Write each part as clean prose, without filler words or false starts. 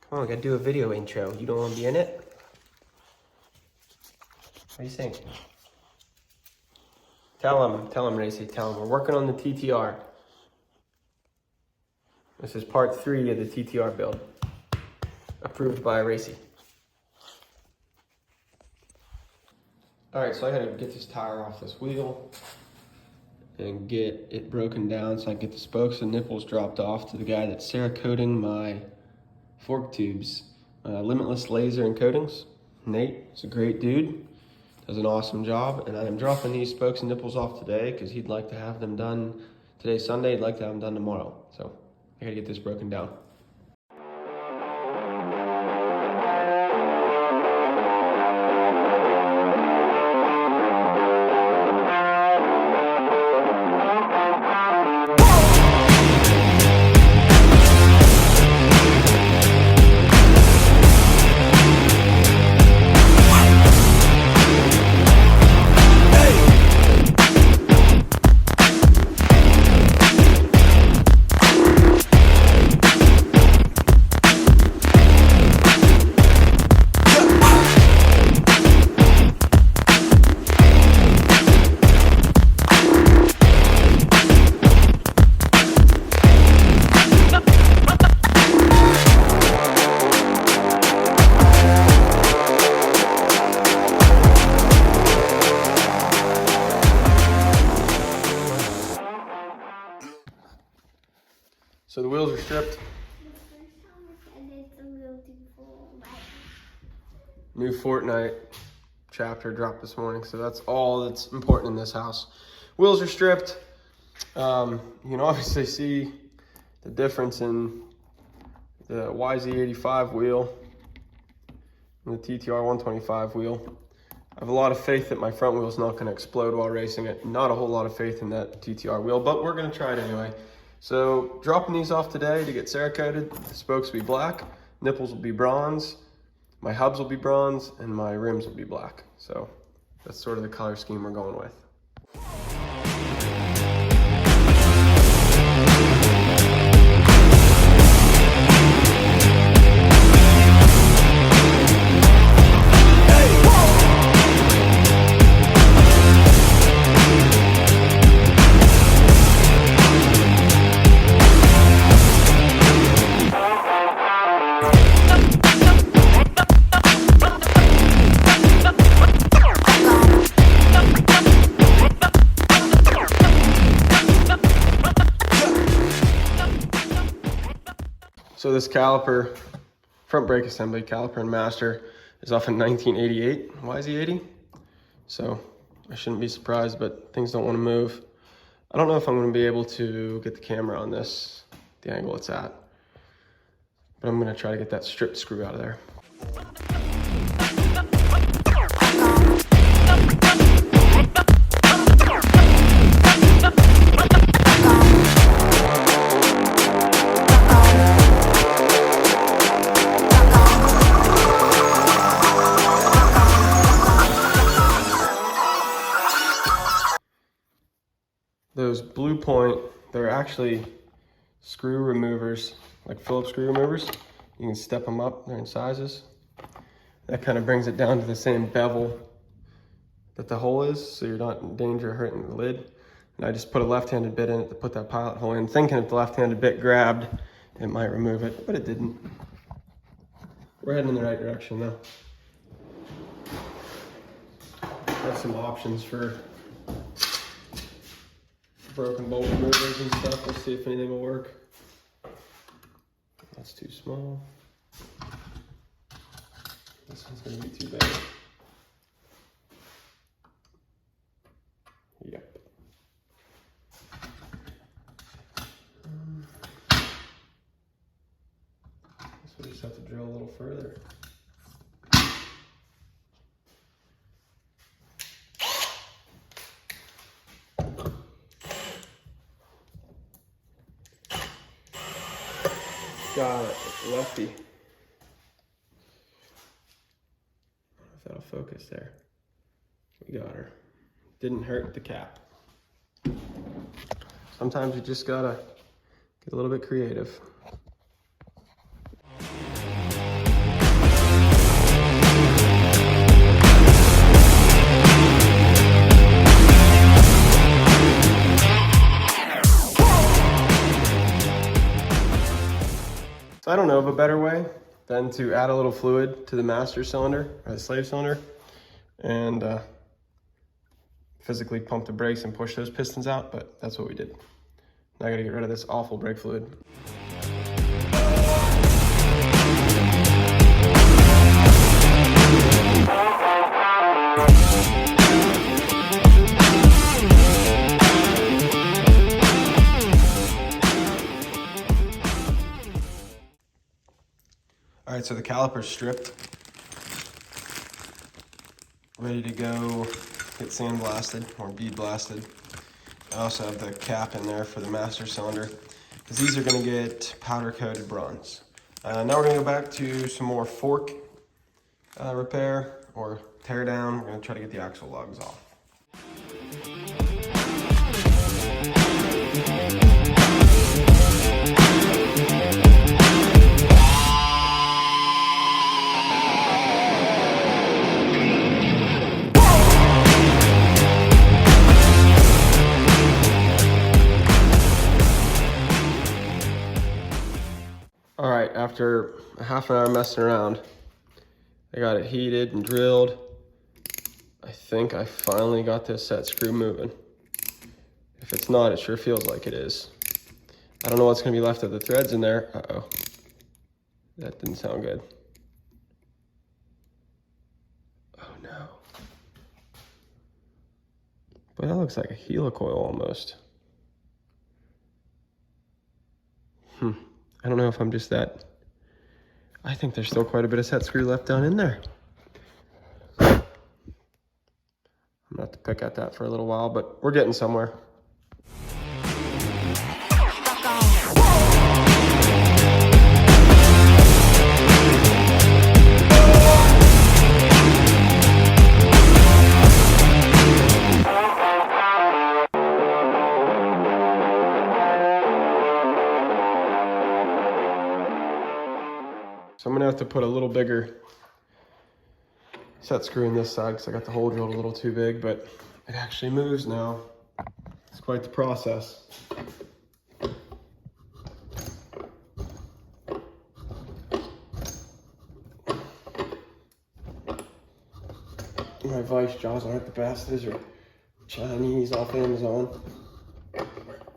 Come on, we gotta do a video intro. You don't wanna be in it? What do you think? Tell him, Racy, tell him. We're working on the TTR. This is part 3 of the TTR build. Approved by Racy. All right, so I gotta get this tire off this wheel and get it broken down so I can get the spokes and nipples dropped off to the guy that's cerakoting my fork tubes. Limitless Laser and Coatings. Nate is a great dude, does an awesome job, and I am dropping these spokes and nipples off today because he'd like to have them done, today's Sunday, he'd like to have them done tomorrow. So I gotta get this broken down. So the wheels are stripped. New Fortnite chapter dropped this morning, so that's all that's important in this house. Wheels are stripped. You can obviously see the difference in the YZ85 wheel and the TTR 125 wheel. I have a lot of faith that my front wheel is not going to explode while racing it. Not a whole lot of faith in that TTR wheel, but we're going to try it anyway. So dropping these off today to get cerakoted. The spokes will be black, nipples will be bronze, my hubs will be bronze, and my rims will be black. So that's sort of the color scheme we're going with. So this caliper, front brake assembly, caliper and master, is off in 1988. Why is he 80? So I shouldn't be surprised, but things don't want to move. I don't know if I'm going to be able to get the camera on this, the angle it's at, but I'm going to try to get that stripped screw out of there. Those Blue Point, they're actually screw removers, like Phillips screw removers. You can step them up, they're in sizes. That kind of brings it down to the same bevel that the hole is, so you're not in danger of hurting the lid. And I just put a left-handed bit in it to put that pilot hole in, thinking if the left-handed bit grabbed, it might remove it, but it didn't. We're heading in the right direction though. I have some options for broken bolt removers and stuff. Let's see if anything will work. That's too small. This one's gonna be too big. Yep. Guess we'll just have to drill a little further. Got it, lefty. I don't know if that'll focus there. We got her. Didn't hurt the cap. Sometimes you just gotta get a little bit creative. a better way than to add a little fluid to the master cylinder or the slave cylinder and physically pump the brakes and push those pistons out, but that's what we did. Now I gotta get rid of this awful brake fluid. All right, so the caliper's stripped, ready to go get sandblasted or bead blasted. I also have the cap in there for the master cylinder because these are gonna get powder coated bronze. Now we're gonna go back to some more fork repair or tear down. We're gonna try to get the axle lugs off. All right, after a half an hour messing around, I got it heated and drilled. I think I finally got this set screw moving. If it's not, it sure feels like it is. I don't know what's gonna be left of the threads in there. Uh-oh, that didn't sound good. Oh no. But that looks like a helicoil almost. I don't know if I'm just that. I think there's still quite a bit of set screw left down in there. I'm gonna have to pick at that for a little while, but we're getting somewhere. So I'm gonna have to put a little bigger set screw in this side because I got the hole drilled a little too big, but it actually moves now. It's quite the process. My vice jaws aren't the best. These are Chinese off Amazon,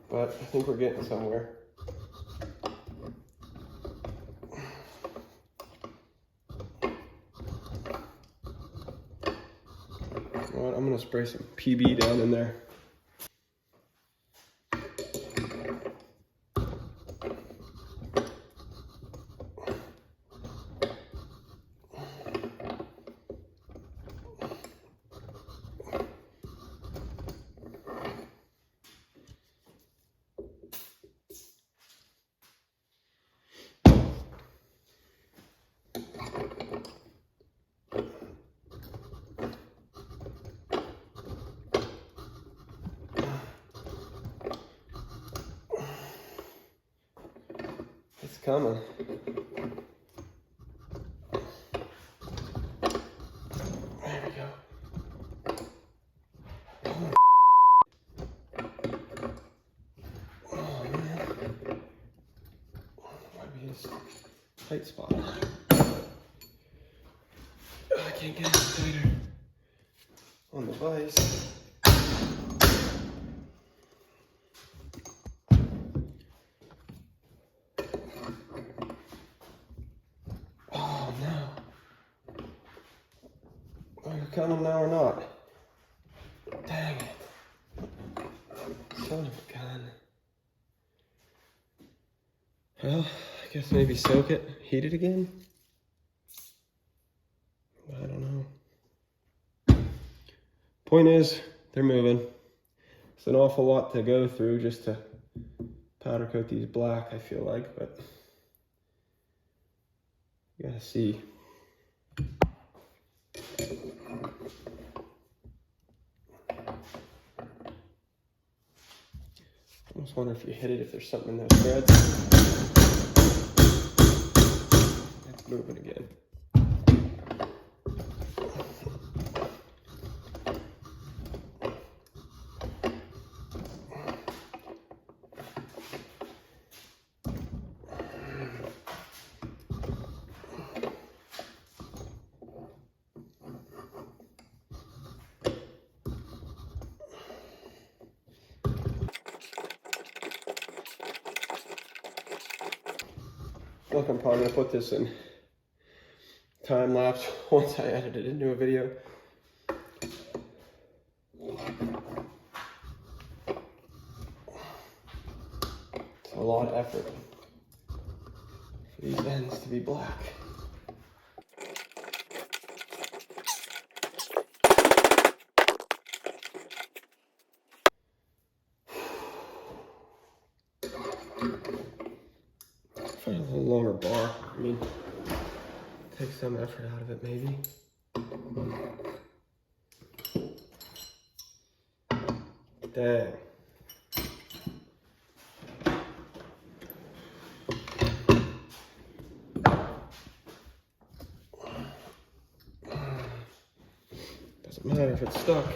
but I think we're getting somewhere. I'm gonna spray some PB down in there. It's coming. There we go. Oh man. Might be this tight spot. I can't get it tighter on the vise. Coming now or not? Dang it. Son of a gun. Well, I guess maybe soak it, heat it again? I don't know. Point is, they're moving. It's an awful lot to go through just to powder coat these black, I feel like, but you gotta see. I almost wonder if you hit it, if there's something in those threads. It's moving again. Look, I'm probably gonna put this in time lapse once I edit it into a video. It's a lot of effort for these ends to be black. Find a little longer bar. I mean, take some effort out of it, maybe. Dang. Doesn't matter if it's stuck.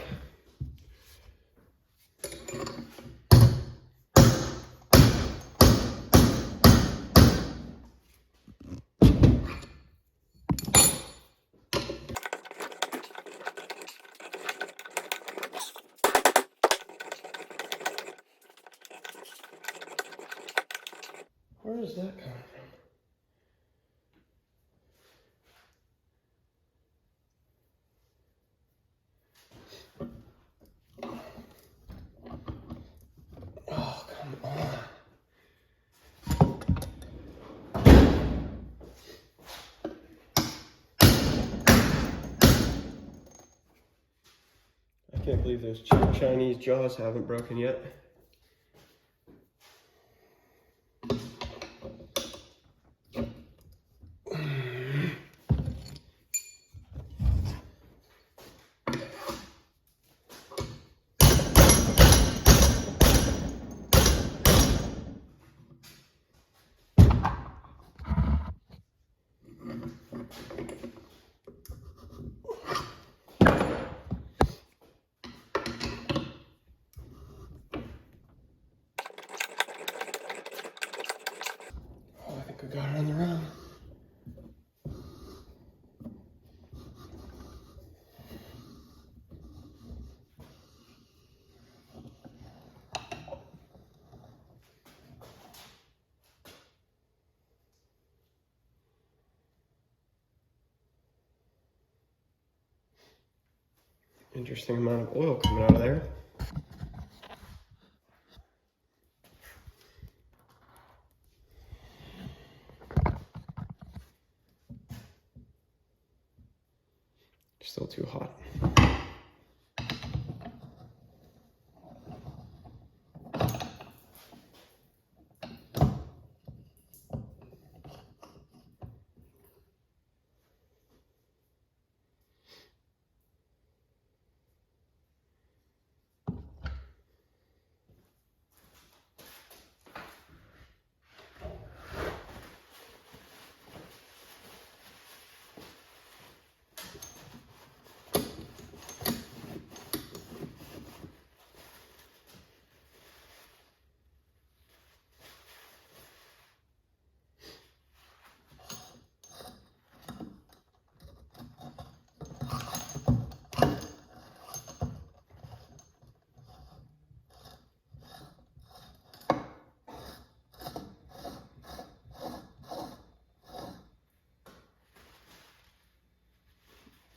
Where is that coming from? Oh, come on. I can't believe those Chinese jaws haven't broken yet. Oh, I think we got it on the run. Interesting amount of oil coming out of there. Still too hot.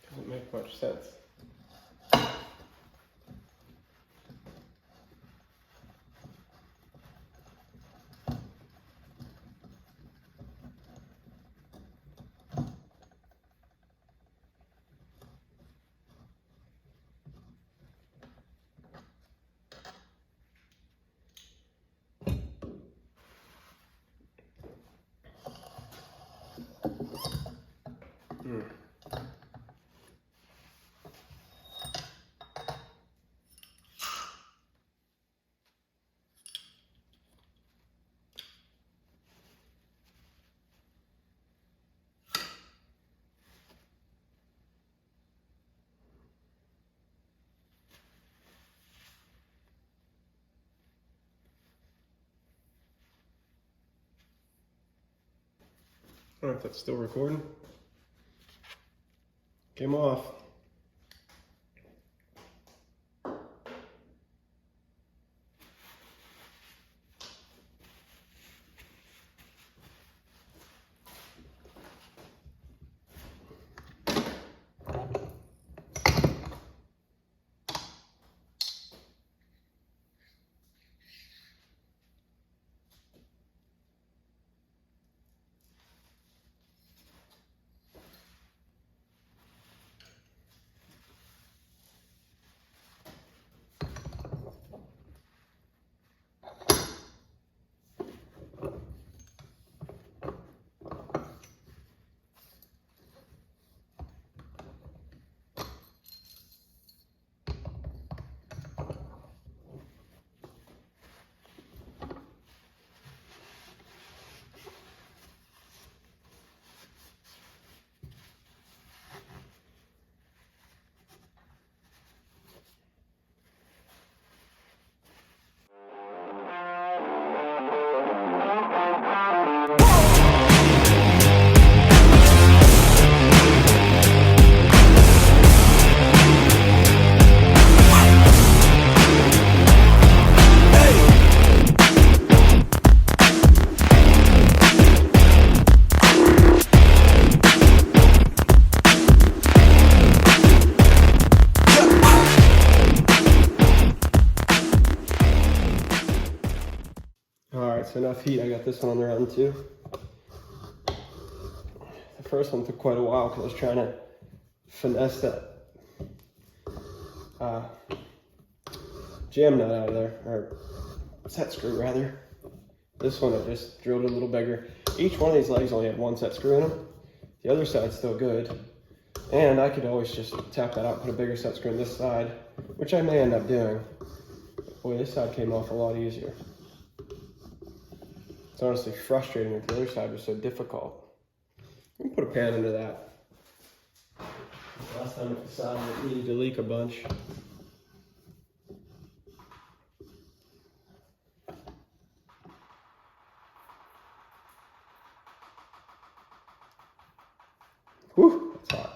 Doesn't make much sense. I don't know if that's still recording. Came off. enough heat, I got this one on the run too. The first one took quite a while because I was trying to finesse that jam nut out of there, or set screw rather. This one I just drilled a little bigger. Each one of these legs only had one set screw in them. The other side's still good. And I could always just tap that out and put a bigger set screw on this side, which I may end up doing. Boy, this side came off a lot easier. It's honestly frustrating that the other side was so difficult. I'm gonna put a pan under that. Last time I decided it needed to leak a bunch. Whew, that's hot.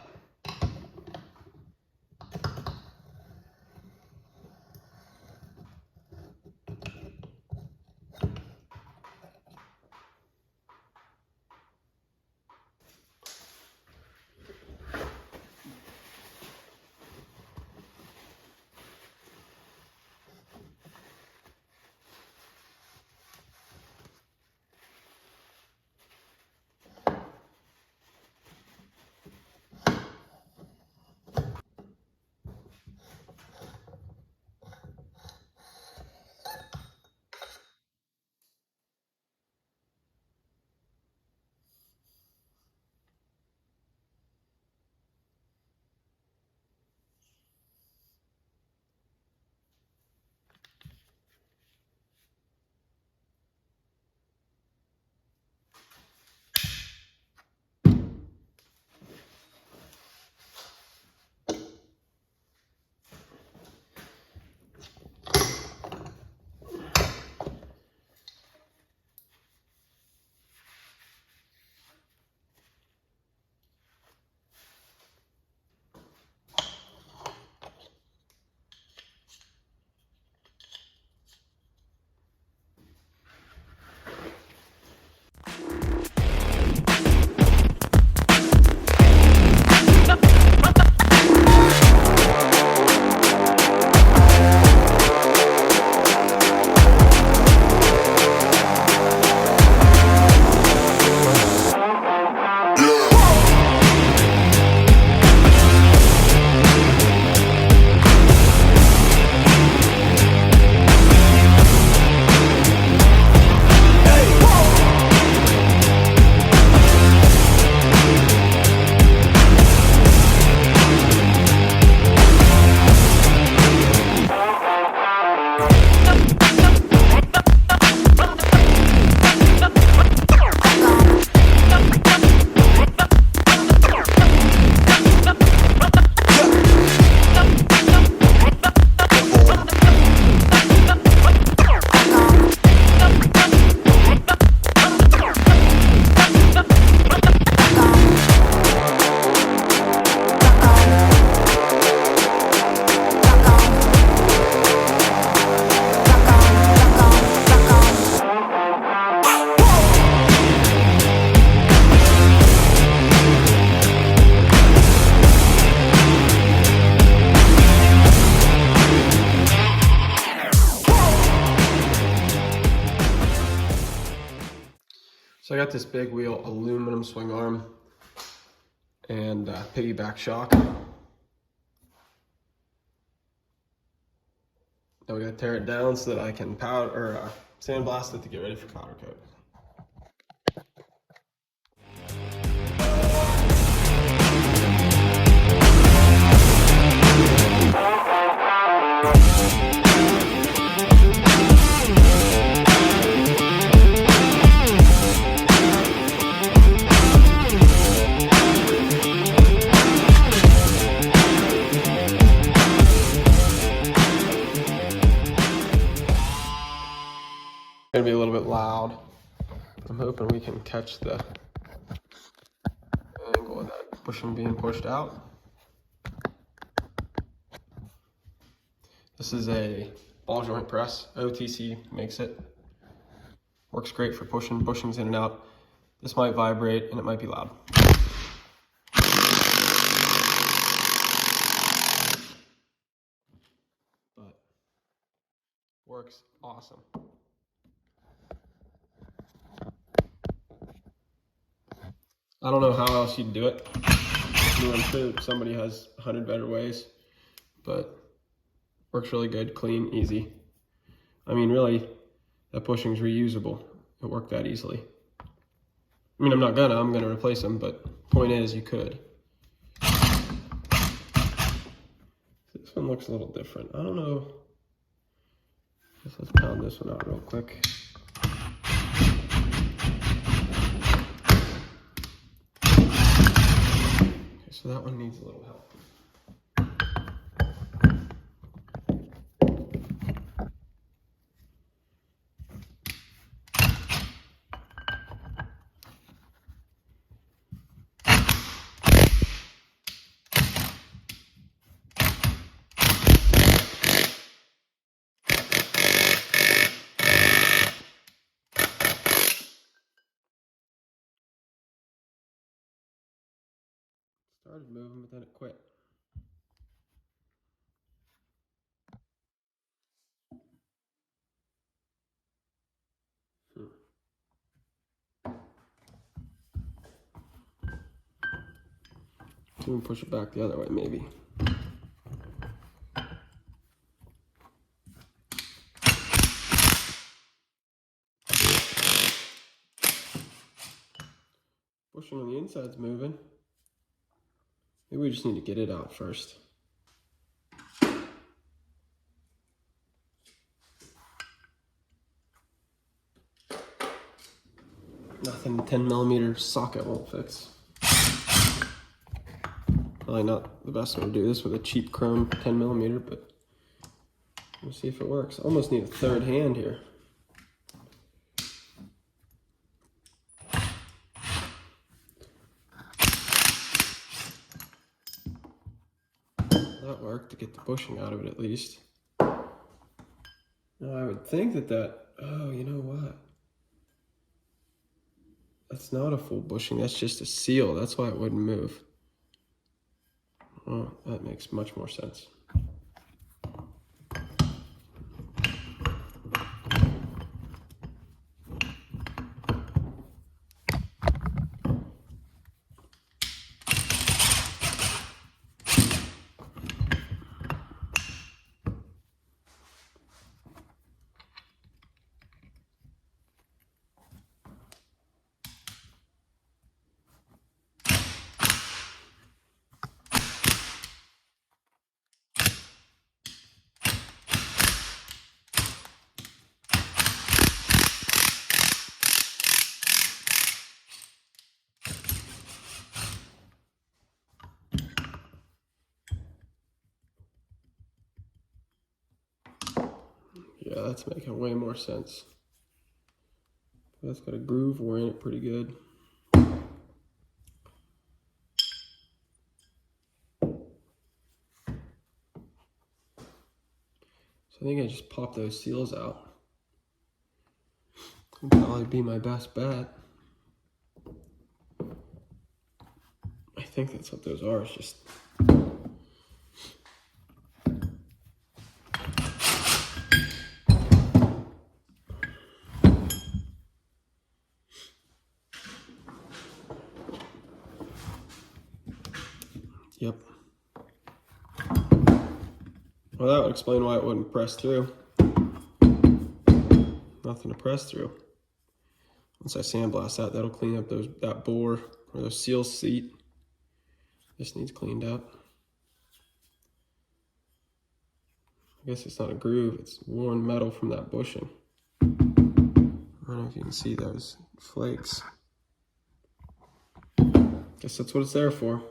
So I got this big wheel aluminum swing arm and piggyback shock. Now we gotta tear it down so that I can powder or sandblast it to get ready for powder coat. Gonna be a little bit loud. I'm hoping we can catch the angle of that bushing being pushed out. This is a ball joint press. OTC makes it. Works great for pushing bushings in and out. This might vibrate and it might be loud. But works awesome. I don't know how else you'd do it. I mean, I'm sure somebody has 100 better ways, but works really good, clean, easy. I mean, really, that bushing's reusable. It worked that easily. I mean, I'm gonna replace them, but point is, you could. This one looks a little different. I don't know. Let's pound this one out real quick. Okay, so that one needs a little help. Started moving, but then it quit. Even push it back the other way, maybe. Bushing on the inside's moving. Maybe we just need to get it out first. Nothing 10mm socket won't fix. Probably not the best way to do this with a cheap chrome 10mm, but we'll see if it works. Almost need a third hand here. That worked to get the bushing out of it at least. Now I would think oh, you know what? That's not a full bushing, that's just a seal. That's why it wouldn't move. Oh, that makes much more sense. Yeah, that's making way more sense. That's got a groove, we're in it pretty good. So I think I just pop those seals out. Would probably be my best bet. I think that's what those are, it's just yep. Well, that would explain why it wouldn't press through. Nothing to press through. Once I sandblast that, that'll clean up that bore or those seal seat. This needs cleaned up. I guess it's not a groove, it's worn metal from that bushing. I don't know if you can see those flakes. Guess that's what it's there for.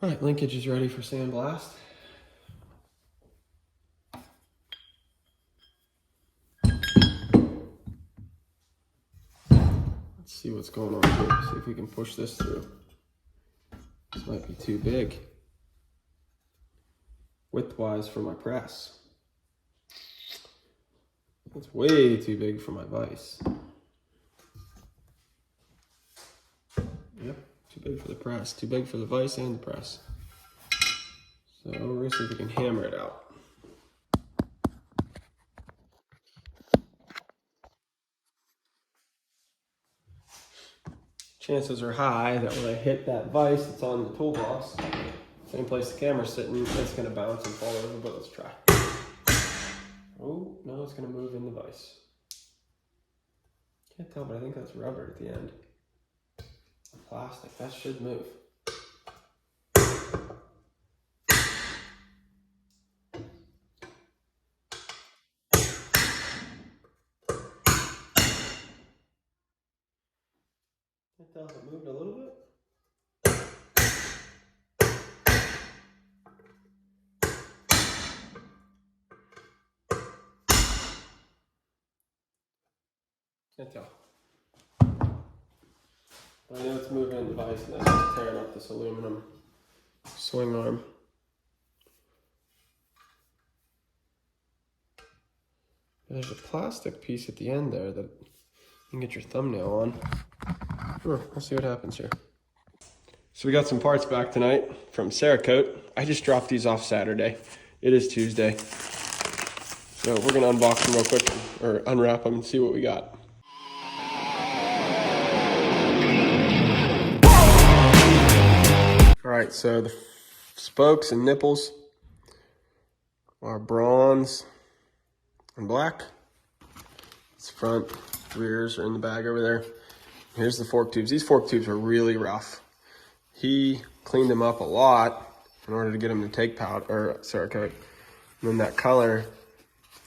All right, linkage is ready for sandblast. Let's see what's going on here. See if we can push this through. This might be too big, width-wise, for my press. It's way too big for my vise. Yep, too big for the press. Too big for the vise and the press. So we're gonna see if we can hammer it out. chances are high that when I hit that vise that's on the toolbox, same place the camera's sitting, it's gonna bounce and fall over, but let's try. Oh, no, it's gonna move in the vise. Can't tell, but I think that's rubber at the end. Plastic, that should move. Can't tell if it moved a little bit. Can't tell. I know it's moving in the vise and that's just tearing up this aluminum swing arm. There's a plastic piece at the end there that you can get your thumbnail on. We'll see what happens here. So we got some parts back tonight from Cerakote. I just dropped these off Saturday. It is Tuesday. So we're gonna unbox them real quick, or unwrap them and see what we got. All right, so the spokes and nipples are bronze and black. It's front, rears are in the bag over there. Here's the fork tubes. These fork tubes are really rough. He cleaned them up a lot in order to get them to take powder or Cerakote. And then that color,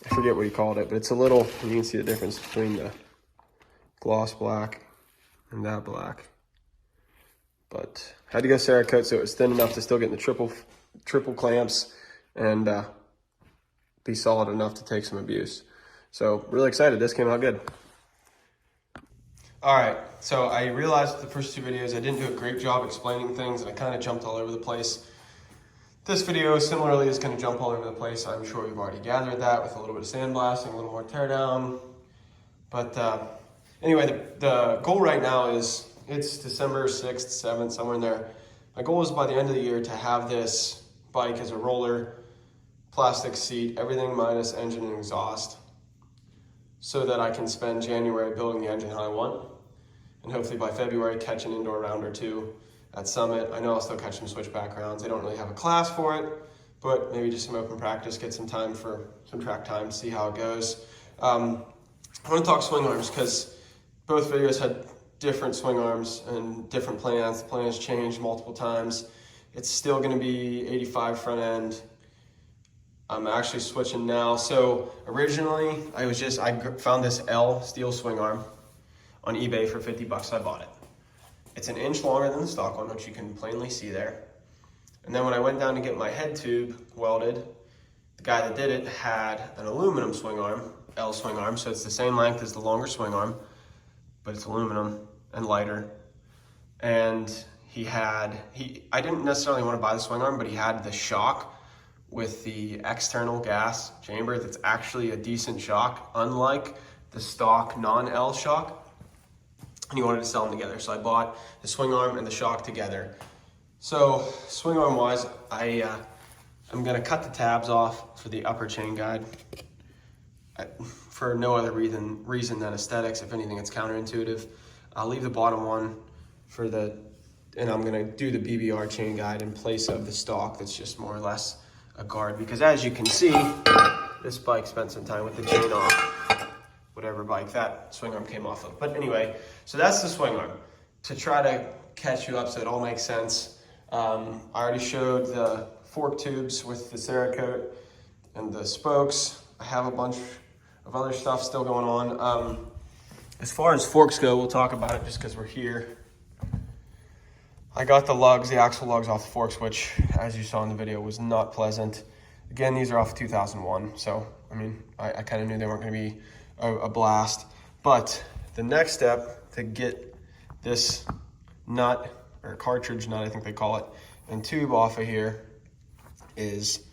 I forget what he called it, but it's a little, you can see the difference between the gloss black and that black. But I had to go Cerakote so it was thin enough to still get in the triple clamps and be solid enough to take some abuse. So really excited, this came out good. All right, so I realized the first two videos I didn't do a great job explaining things and I kind of jumped all over the place. This video similarly is going to jump all over the place. I'm sure you've already gathered that with a little bit of sandblasting, a little more teardown. But anyway, the goal right now is, it's December 6th, 7th, somewhere in there. My goal is by the end of the year to have this bike as a roller, plastic seat, everything minus engine and exhaust, so that I can spend January building the engine how I want. And hopefully by February catch an indoor round or two at Summit. I know I'll still catch some switchback rounds. I don't really have a class for it, but maybe just some open practice, get some time for some track time, see how it goes. I want to talk swing arms because both videos had different swing arms and different plans. The plan has changed multiple times. It's still going to be 85 front end. I'm actually switching now. So originally I found this L steel swing arm on eBay for 50 bucks. I bought it. It's an inch longer than the stock one, which you can plainly see there. And then when I went down to get my head tube welded, the guy that did it had an aluminum swing arm, L swing arm. So it's the same length as the longer swing arm, but it's aluminum and lighter. And I didn't necessarily want to buy the swing arm, but he had the shock with the external gas chamber that's actually a decent shock, unlike the stock non-L shock. And he wanted to sell them together. So I bought the swing arm and the shock together. So swing arm wise, I'm gonna cut the tabs off for the upper chain guide for no other reason than aesthetics. If anything, it's counterintuitive. I'll leave the bottom one and I'm gonna do the BBR chain guide in place of the stock that's just more or less a guard, because as you can see, this bike spent some time with the chain off. Whatever bike that swing arm came off of. But anyway, so that's the swing arm. To try to catch you up so it all makes sense, I already showed the fork tubes with the Cerakote and the spokes. I have a bunch of other stuff still going on. As far as forks go, we'll talk about it just because we're here. I got the lugs, the axle lugs off the forks, which, as you saw in the video, was not pleasant. Again, these are off of 2001, so, I mean, I kind of knew they weren't going to be a blast. But the next step to get this nut, or cartridge nut, I think they call it, and tube off of here is,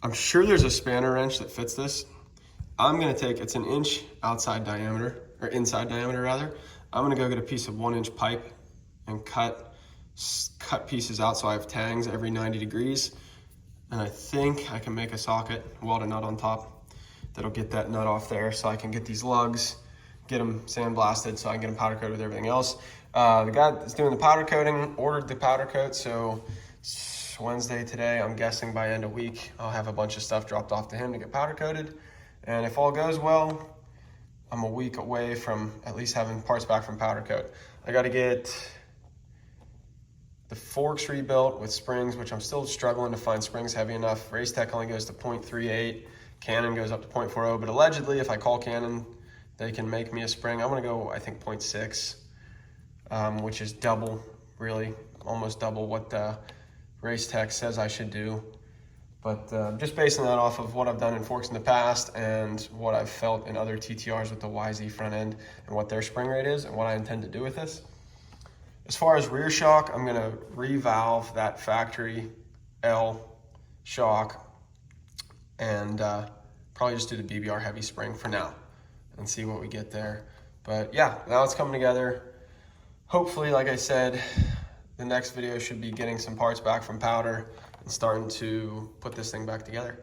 I'm sure there's a spanner wrench that fits this. I'm going to take, it's an inch outside diameter, or inside diameter rather. I'm going to go get a piece of 1-inch pipe and cut pieces out so I have tangs every 90 degrees. And I think I can make a socket, weld a nut on top that'll get that nut off there so I can get these lugs get them sandblasted so I can get them powder coated with everything else. The guy that's doing the powder coating ordered the powder coat, so it's Wednesday today. I'm guessing by end of week, I'll have a bunch of stuff dropped off to him to get powder coated. And if all goes well, I'm a week away from at least having parts back from powder coat. I got to get the forks rebuilt with springs, which I'm still struggling to find springs heavy enough. Race Tech only goes to 0.38. Canon goes up to 0.40, but allegedly if I call Canon, they can make me a spring. I'm gonna go, I think 0.6, which is double, really, almost double what Race Tech says I should do. But just basing that off of what I've done in forks in the past and what I've felt in other TTRs with the YZ front end and what their spring rate is and what I intend to do with this. As far as rear shock, I'm gonna revalve that factory L shock and probably just do the BBR heavy spring for now and see what we get there. But yeah, now it's coming together. Hopefully, like I said, the next video should be getting some parts back from powder and starting to put this thing back together.